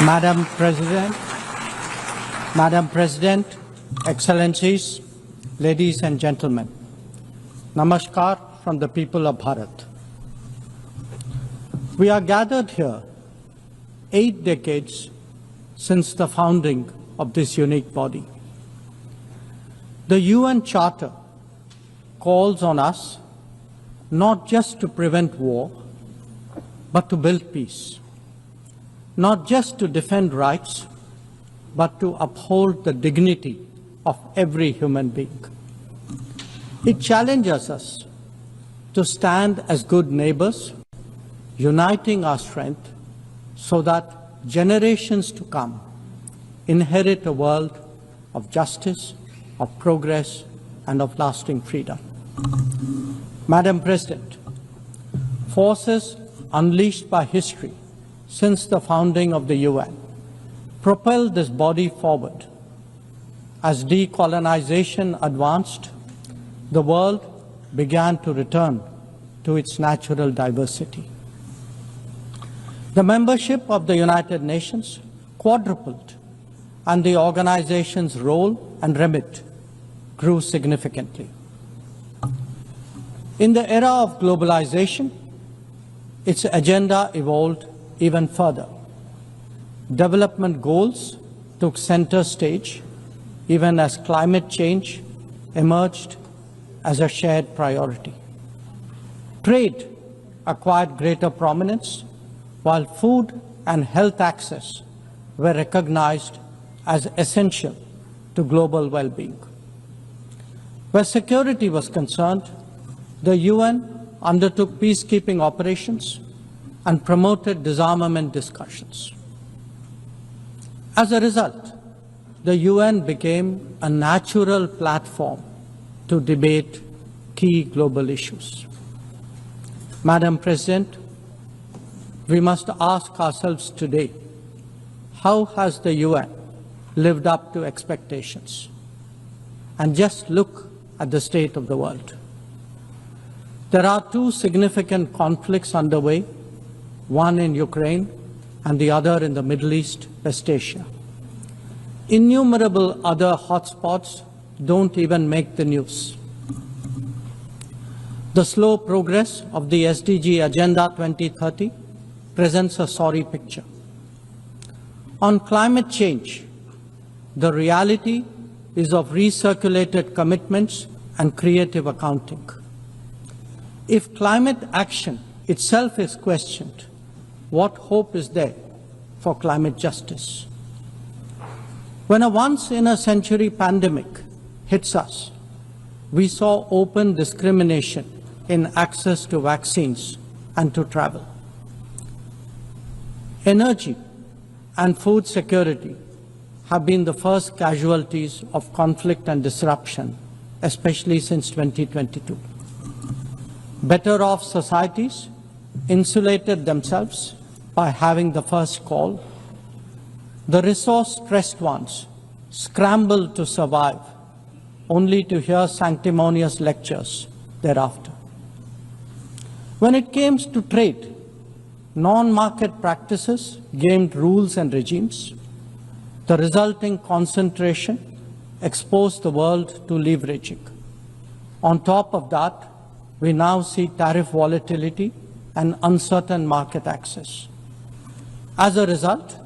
Madam President, Excellencies, ladies and gentlemen, Namaskar from the people of Bharat. We are gathered here 8 decades since the founding of this unique body. The UN Charter calls on us not just to prevent war, but to build peace. Not just to defend rights, but to uphold the dignity of every human being. It challenges us to stand as good neighbors, uniting our strength so that generations to come inherit a world of justice, of progress, and of lasting freedom. Madam President, forces unleashed by history since the founding of the UN propelled this body forward. As decolonization advanced, the world began to return to its natural diversity. The membership of the United Nations quadrupled, and the organization's role and remit grew significantly. In the era of globalization, its agenda evolved even further. Development goals took center stage, even as climate change emerged as a shared priority. Trade acquired greater prominence, while food and health access were recognized as essential to global well-being. Where security was concerned, the UN undertook peacekeeping operations and promoted disarmament discussions. As a result, the UN became a natural platform to debate key global issues. Madam President, we must ask ourselves today, how has the UN lived up to expectations? And just look at the state of the world. There are 2 significant conflicts underway, one in Ukraine and the other in the Middle East, West Asia. Innumerable other hotspots don't even make the news. The slow progress of the SDG Agenda 2030 presents a sorry picture. On climate change, the reality is of recirculated commitments and creative accounting. If climate action itself is questioned, what hope is there for climate justice? When a once-in-a-century pandemic hits us, we saw open discrimination in access to vaccines and to travel. Energy and food security have been the first casualties of conflict and disruption, especially since 2022. Better off societies insulated themselves by having the first call. The resource-stressed ones scrambled to survive, only to hear sanctimonious lectures thereafter. When it came to trade, non-market practices gained rules and regimes. The resulting concentration exposed the world to leveraging. On top of that, we now see tariff volatility and uncertain market access. As a result,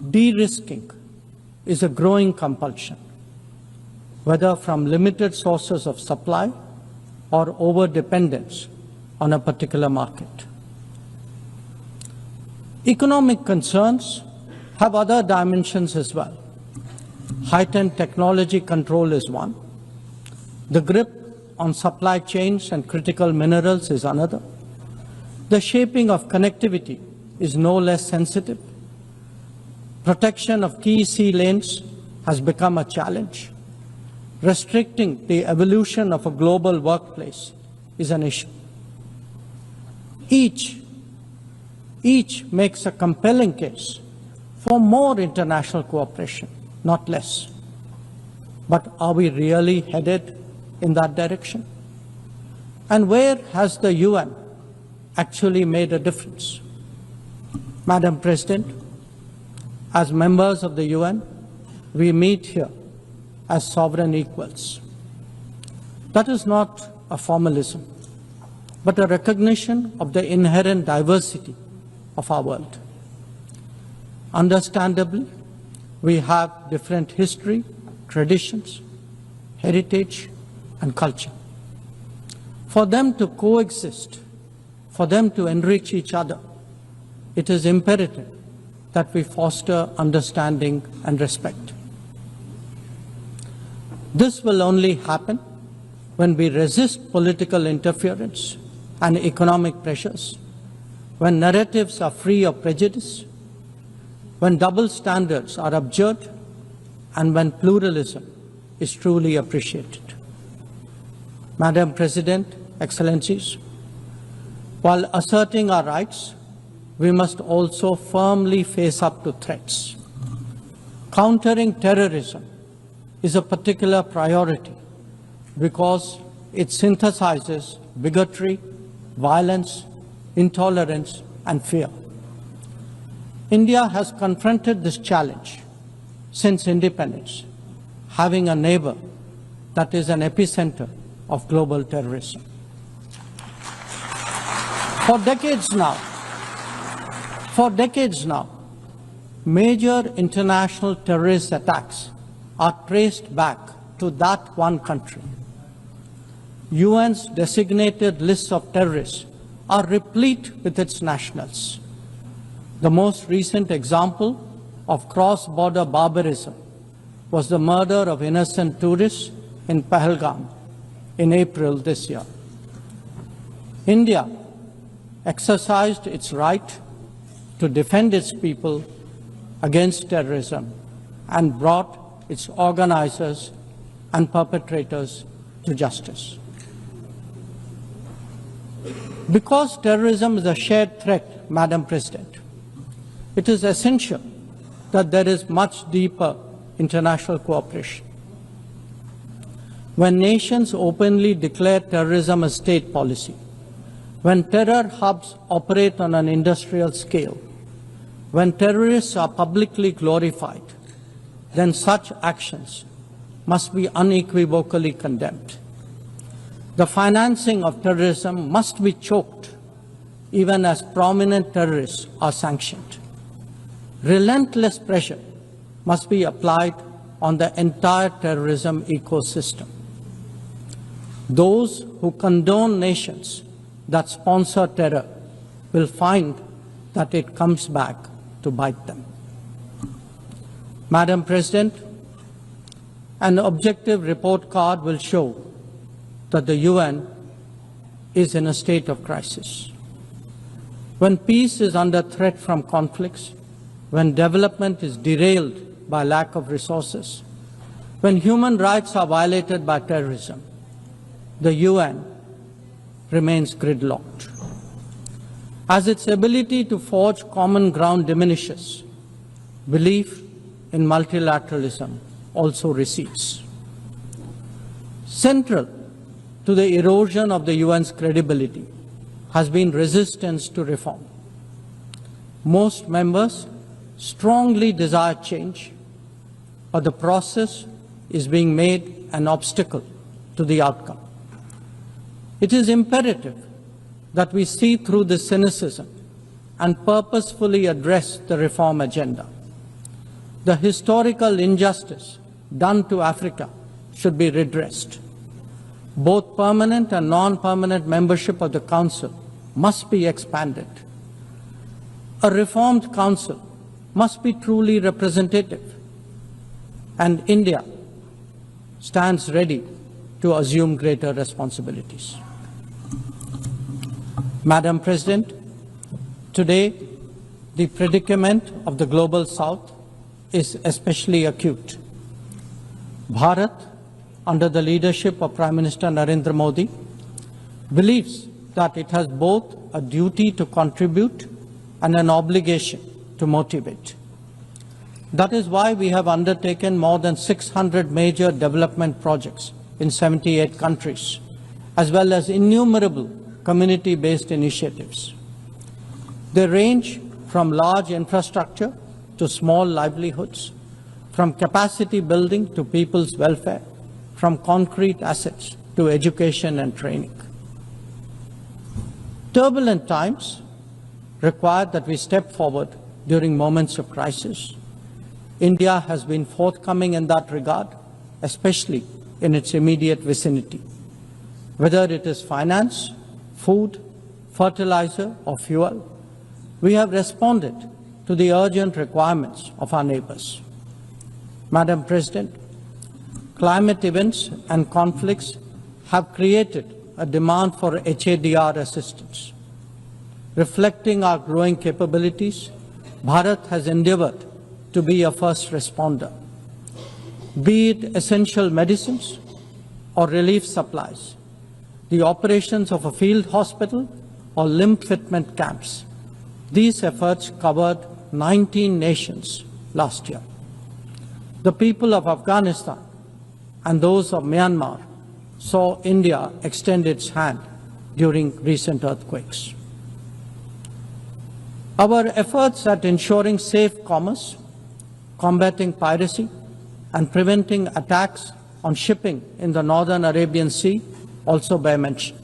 de-risking is a growing compulsion, whether from limited sources of supply or over-dependence on a particular market. Economic concerns have other dimensions as well. Heightened technology control is one. The grip on supply chains and critical minerals is another. The shaping of connectivity is no less sensitive. Protection of key sea lanes has become a challenge. Restricting the evolution of a global workplace is an issue. Each makes a compelling case for more international cooperation, not less. But are we really headed in that direction? And where has the UN actually made a difference? Madam President, As members of the UN, we meet here as sovereign equals. That is not a formalism, but a recognition of the inherent diversity of our world. Understandably, we have different history, traditions, heritage, and culture. For them to coexist, for them to enrich each other, it is imperative that we foster understanding and respect. This will only happen when we resist political interference and economic pressures, when narratives are free of prejudice, when double standards are abjured, and when pluralism is truly appreciated. Madam President, Excellencies, while asserting our rights, we must also firmly face up to threats. Countering terrorism is a particular priority because it synthesizes bigotry, violence, intolerance, and fear. India has confronted this challenge since independence, having a neighbor that is an epicenter of global terrorism. For decades now, major international terrorist attacks are traced back to that one country. UN's designated lists of terrorists are replete with its nationals. The most recent example of cross-border barbarism was the murder of innocent tourists in Pahalgam in April this year. India exercised its right to defend its people against terrorism and brought its organizers and perpetrators to justice. Because terrorism is a shared threat, Madam President, it is essential that there is much deeper international cooperation. When nations openly declare terrorism a state policy, when terror hubs operate on an industrial scale, when terrorists are publicly glorified, then such actions must be unequivocally condemned. The financing of terrorism must be choked, even as prominent terrorists are sanctioned. Relentless pressure must be applied on the entire terrorism ecosystem. Those who condone nations that sponsor terror will find that it comes back to bite them. Madam President, an objective report card will show that the UN is in a state of crisis. When peace is under threat from conflicts, when development is derailed by lack of resources, when human rights are violated by terrorism, the UN remains gridlocked. As its ability to forge common ground diminishes, belief in multilateralism also recedes. Central to the erosion of the UN's credibility has been resistance to reform. Most members strongly desire change, but the process is being made an obstacle to the outcome. It is imperative that we see through this cynicism and purposefully address the reform agenda. The historical injustice done to Africa should be redressed. Both permanent and non-permanent membership of the Council must be expanded. A reformed Council must be truly representative, and India stands ready to assume greater responsibilities. Madam President, today the predicament of the Global South is especially acute. Bharat, under the leadership of Prime Minister Narendra Modi, believes that it has both a duty to contribute and an obligation to motivate. That is why we have undertaken more than 600 major development projects in 78 countries, as well as innumerable community-based initiatives. They range from large infrastructure to small livelihoods, from capacity building to people's welfare, from concrete assets to education and training. Turbulent times require that we step forward during moments of crisis. India has been forthcoming in that regard, especially in its immediate vicinity. Whether it is finance, food, fertilizer, or fuel, we have responded to the urgent requirements of our neighbors. Madam President, climate events and conflicts have created a demand for HADR assistance. Reflecting our growing capabilities, Bharat has endeavored to be a first responder. Be it essential medicines or relief supplies, the operations of a field hospital or limb fitment camps, these efforts covered 19 nations last year. The people of Afghanistan and those of Myanmar saw India extend its hand during recent earthquakes. Our efforts at ensuring safe commerce, combating piracy, and preventing attacks on shipping in the Northern Arabian Sea also bear mention.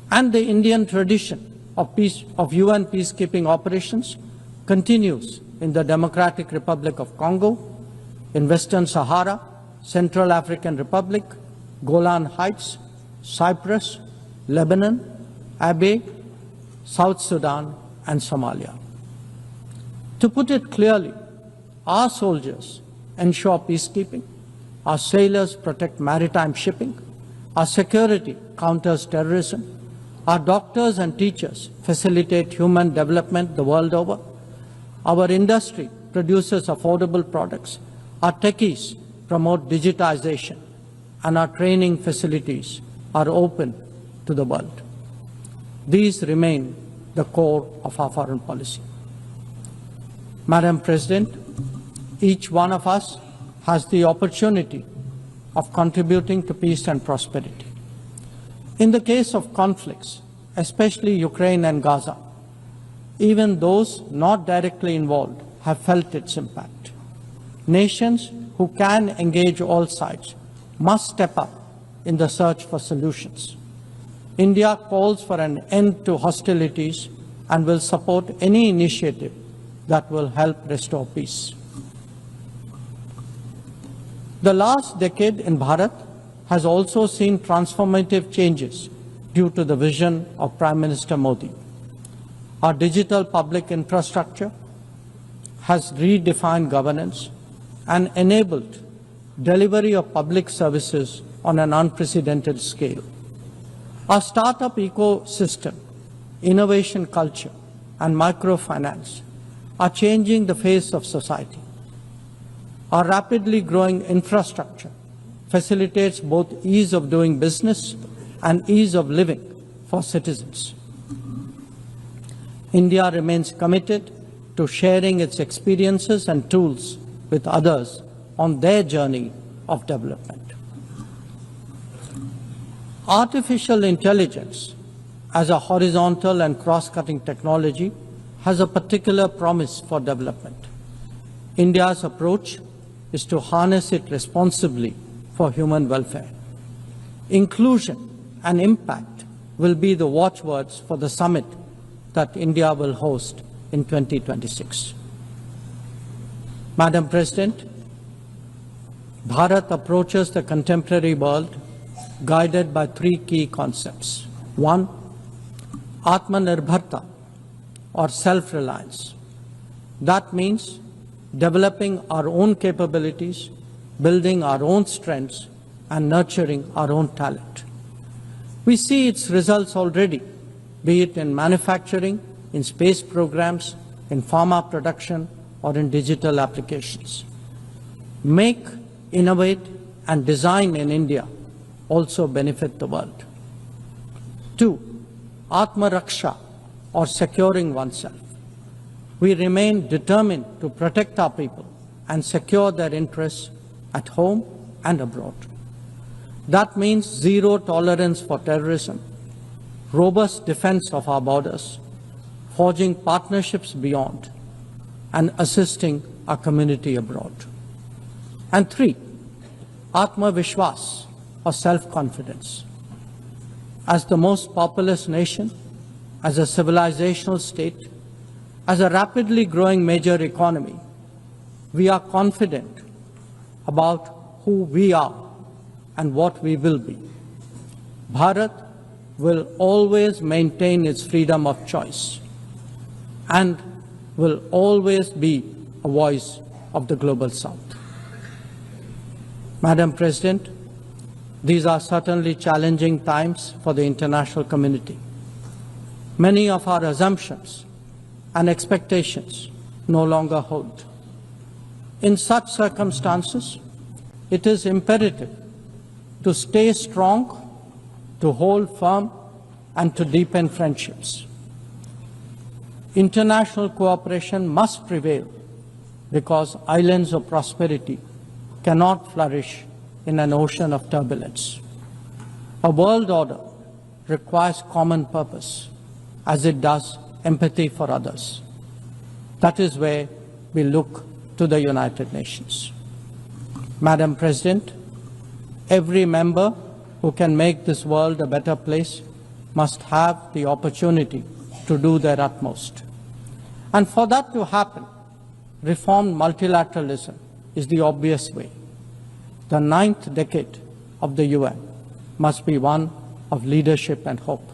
And the Indian tradition of UN peacekeeping operations continues in the Democratic Republic of Congo, in Western Sahara, Central African Republic, Golan Heights, Cyprus, Lebanon, Abyei, South Sudan, and Somalia. To put it clearly, our soldiers ensure peacekeeping, our sailors protect maritime shipping, our security counters terrorism, our doctors and teachers facilitate human development the world over, our industry produces affordable products, our techies promote digitization, and our training facilities are open to the world. These remain the core of our foreign policy. Madam President, each one of us has the opportunity of contributing to peace and prosperity. In the case of conflicts, especially Ukraine and Gaza, even those not directly involved have felt its impact. Nations who can engage all sides must step up in the search for solutions. India calls for an end to hostilities and will support any initiative that will help restore peace. The last decade in Bharat has also seen transformative changes due to the vision of Prime Minister Modi. Our digital public infrastructure has redefined governance and enabled delivery of public services on an unprecedented scale. Our startup ecosystem, innovation culture, and microfinance are changing the face of society. Our rapidly growing infrastructure facilitates both ease of doing business and ease of living for citizens. India remains committed to sharing its experiences and tools with others on their journey of development. Artificial intelligence as a horizontal and cross-cutting technology has a particular promise for development. India's approach is to harness it responsibly for human welfare. Inclusion and impact will be the watchwords for the summit that India will host in 2026. Madam President, Bharat approaches the contemporary world guided by three key concepts. One, Atmanirbharta, or self-reliance. That means developing our own capabilities, building our own strengths, and nurturing our own talent. We see its results already, be it in manufacturing, in space programs, in pharma production, or in digital applications. Make, innovate, and design in India also benefit the world. Two, Atma Raksha, or securing oneself. We remain determined to protect our people and secure their interests at home and abroad. That means zero tolerance for terrorism, robust defense of our borders, forging partnerships beyond, and assisting our community abroad. And 3, Atma Vishwas, or self-confidence. As the most populous nation, as a civilizational state, as a rapidly growing major economy, we are confident about who we are and what we will be. Bharat will always maintain its freedom of choice and will always be a voice of the Global South. Madam President, these are certainly challenging times for the international community. Many of our assumptions and expectations no longer hold. In such circumstances, it is imperative to stay strong, to hold firm, and to deepen friendships. International cooperation must prevail because islands of prosperity cannot flourish in an ocean of turbulence. A world order requires common purpose, as it does empathy for others. That is where we look to the United Nations. Madam President, every member who can make this world a better place must have the opportunity to do their utmost. And for that to happen, reformed multilateralism is the obvious way. The 9th decade of the UN must be one of leadership and hope.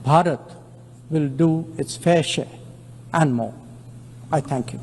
Bharat will do its fair share and more. I thank you.